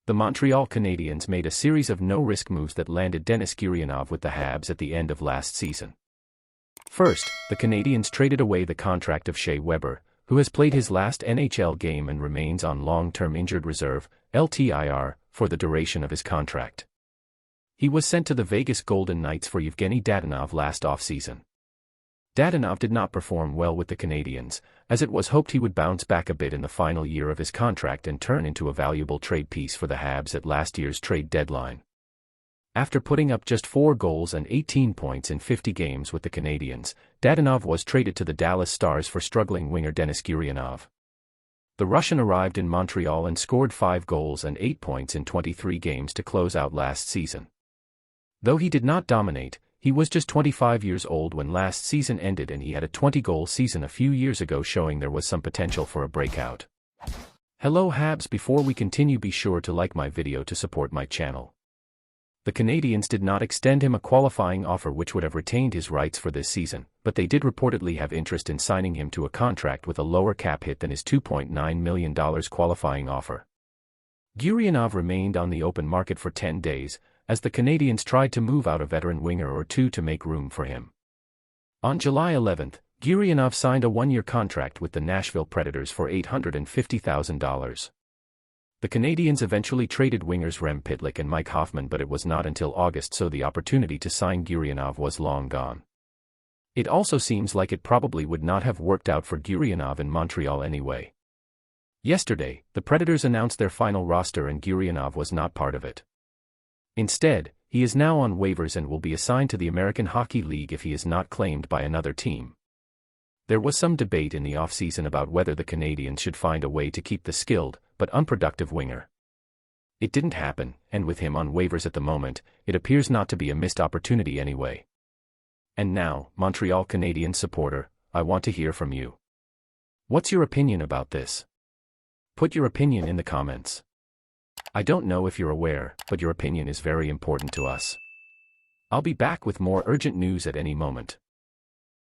The Montreal Canadiens made a series of no-risk moves that landed Denis Gurianov with the Habs at the end of last season. First, the Canadiens traded away the contract of Shea Weber, who has played his last NHL game and remains on long-term injured reserve, LTIR, for the duration of his contract. He was sent to the Vegas Golden Knights for Yevgeny Dadonov last offseason. Dadonov did not perform well with the Canadiens, as it was hoped he would bounce back a bit in the final year of his contract and turn into a valuable trade piece for the Habs at last year's trade deadline. After putting up just 4 goals and 18 points in 50 games with the Canadiens, Dadonov was traded to the Dallas Stars for struggling winger Denis Gurianov. The Russian arrived in Montreal and scored 5 goals and 8 points in 23 games to close out last season. Though he did not dominate, he was just 25 years old when last season ended, and he had a 20-goal season a few years ago, showing there was some potential for a breakout. Hello Habs, before we continue, be sure to like my video to support my channel. The Canadiens did not extend him a qualifying offer which would have retained his rights for this season, but they did reportedly have interest in signing him to a contract with a lower cap hit than his $2.9 million qualifying offer. Gurianov remained on the open market for 10 days, as the Canadiens tried to move out a veteran winger or two to make room for him. On July 11, Gurianov signed a 1-year contract with the Nashville Predators for $850,000. The Canadiens eventually traded wingers Rem Pitlick and Mike Hoffman, but it was not until August, so the opportunity to sign Gurianov was long gone. It also seems like it probably would not have worked out for Gurianov in Montreal anyway. Yesterday, the Predators announced their final roster and Gurianov was not part of it. Instead, he is now on waivers and will be assigned to the American Hockey League if he is not claimed by another team. There was some debate in the offseason about whether the Canadiens should find a way to keep the skilled, but unproductive winger. It didn't happen, and with him on waivers at the moment, it appears not to be a missed opportunity anyway. And now, Montreal Canadiens supporter, I want to hear from you. What's your opinion about this? Put your opinion in the comments. I don't know if you're aware, but your opinion is very important to us. I'll be back with more urgent news at any moment.